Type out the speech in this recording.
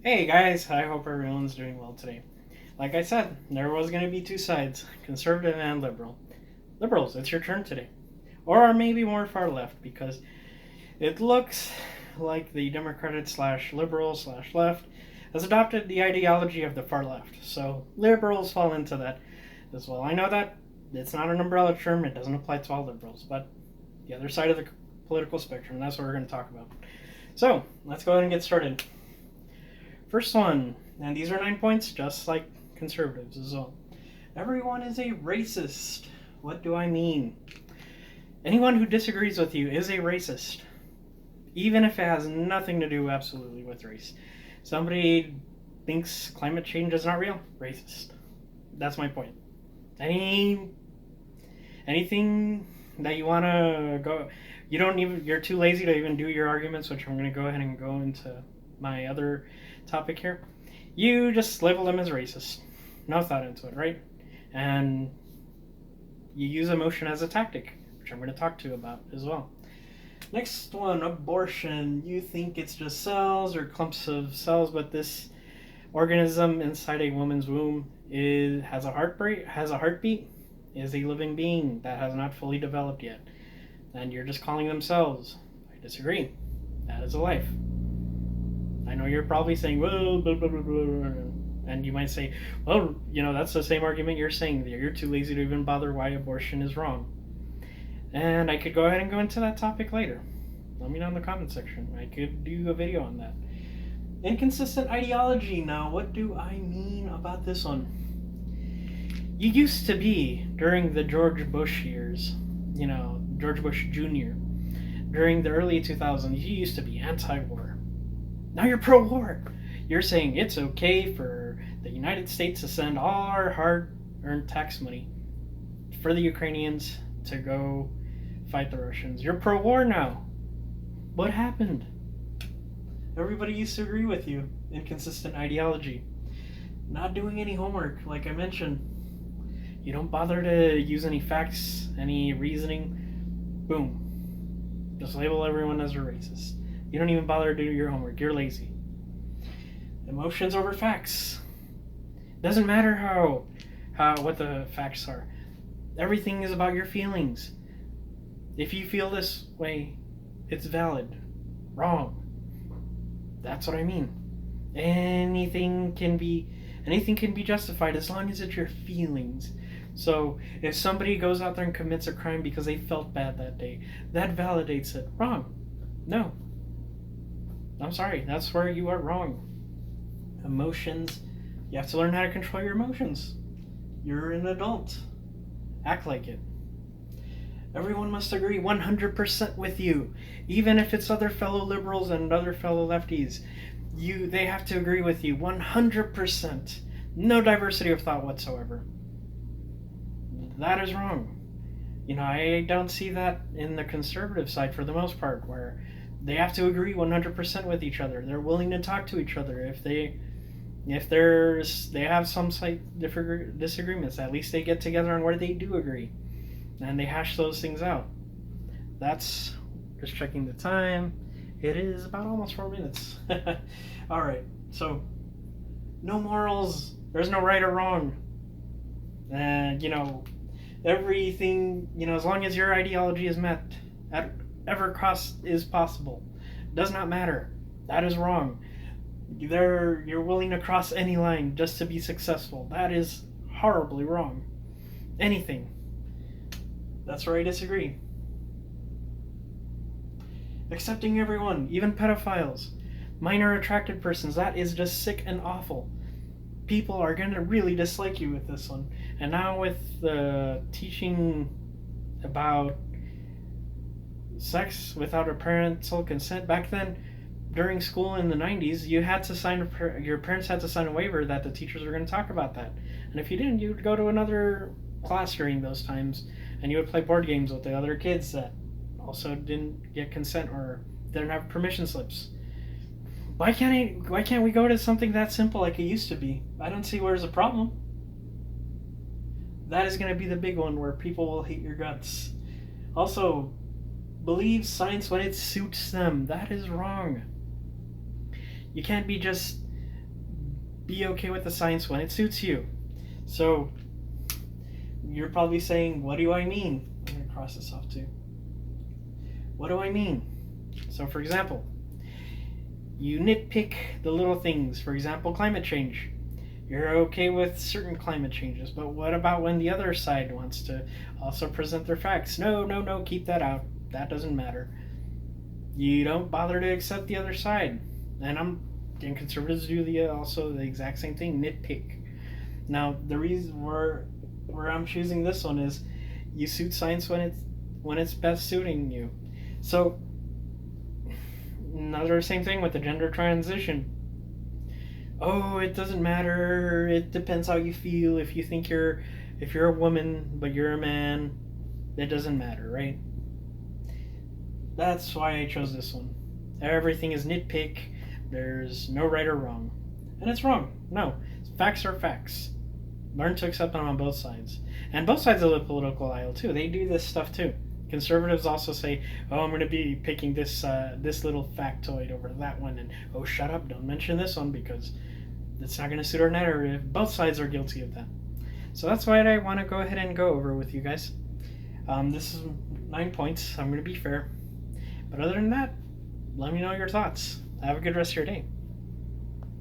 Hey guys, I hope everyone's doing well today. Like I said, there was going to be two sides, conservative and liberal. Liberals, it's your turn today. Or maybe more far left, because it looks like the Democratic slash liberal slash left has adopted the ideology of the far left. So liberals fall into that as well. I know that it's not an umbrella term, it doesn't apply to all liberals, but the other side of the political spectrum, that's what we're going to talk about. So let's go ahead and get started. First one, and these are 9 points, just like conservatives as well. Everyone is a racist. What do I mean? Anyone who disagrees with you is a racist, even if it has nothing to do absolutely with race. Somebody thinks climate change is not real, racist. That's my point. Anything that you want to go, you're too lazy to even do your arguments, which I'm going to go ahead and go into my other topic here. You just label them as racist. No thought into it, right? And you use emotion as a tactic, which I'm going to talk to you about as well. Next one, abortion. You think it's just cells or clumps of cells, but this organism inside a woman's womb has a heartbeat, is a living being that has not fully developed yet. And you're just calling them cells. I disagree. That is a life. I know you're probably saying, well, blah, blah, blah, blah, and you might say, well, that's the same argument you're saying. You're too lazy to even bother why abortion is wrong. And I could go ahead and go into that topic later. Let me know in the comment section. I could do a video on that. Inconsistent ideology. Now, what do I mean about this one? You used to be, during the George Bush years, George Bush Jr., during the early 2000s, you used to be anti-war. Now you're pro-war. You're saying it's okay for the United States to send all our hard-earned tax money for the Ukrainians to go fight the Russians. You're pro-war now. What happened? Everybody used to agree with you. Inconsistent ideology. Not doing any homework, like I mentioned. You don't bother to use any facts, any reasoning. Boom. Just label everyone as a racist. You don't even bother to do your homework. You're lazy. Emotions over facts. Doesn't matter what the facts are. Everything is about your feelings. If you feel this way, it's valid. Wrong. That's what I mean. Anything can be justified as long as it's your feelings. So if somebody goes out there and commits a crime because they felt bad that day, that validates it. Wrong. No. I'm sorry, that's where you are wrong. Emotions, you have to learn how to control your emotions. You're an adult. Act like it. Everyone must agree 100% with you, even if it's other fellow liberals and other fellow lefties. They have to agree with you 100%. No diversity of thought whatsoever. That is wrong. I don't see that in the conservative side for the most part, where they have to agree 100% with each other. They're willing to talk to each other. If they have some slight disagreements, at least they get together on where they do agree, and they hash those things out. That's just checking the time. It is about almost 4 minutes. All right, so no morals. There's no right or wrong. And everything. As long as your ideology is met, at whatever cost is possible, does not matter. That is wrong. You're willing to cross any line just to be successful. That is horribly wrong. Anything. That's where I disagree. Accepting everyone, even pedophiles, minor attracted persons, that is just sick and awful. People are going to really dislike you with this one. And now with the teaching about sex without a parental consent, back then, during school in the 90s, your parents had to sign a waiver that the teachers were going to talk about that. And if you didn't, you would go to another class during those times, and you would play board games with the other kids that also didn't get consent or didn't have permission slips. Why can't we go to something that simple like it used to be? I don't see where's the problem. That is going to be the big one where people will hate your guts. Also, believe science when it suits them. That is wrong. You can't be just be okay with the science when it suits you. So you're probably saying, what do I mean? I'm going to cross this off too. What do I mean? So for example, you nitpick the little things. For example, climate change. You're okay with certain climate changes, but what about when the other side wants to also present their facts? No, no, no, keep that out. That doesn't matter. You don't bother to accept the other side. And conservatives do also the exact same thing, nitpick. Now, the reason where I'm choosing this one is you suit science when it's best suiting you. So, another same thing with the gender transition. Oh, it doesn't matter. It depends how you feel. If you're a woman but you're a man, it doesn't matter, right? That's why I chose this one. Everything is nitpick. There's no right or wrong. And it's wrong. No. Facts are facts. Learn to accept them on both sides. And both sides of the political aisle, too. They do this stuff, too. Conservatives also say, oh, I'm going to be picking this little factoid over that one. And, oh, shut up. Don't mention this one because it's not going to suit our narrative. Both sides are guilty of that. So that's why I want to go ahead and go over with you guys. This is 9 points. I'm going to be fair. But other than that, let me know your thoughts. Have a good rest of your day.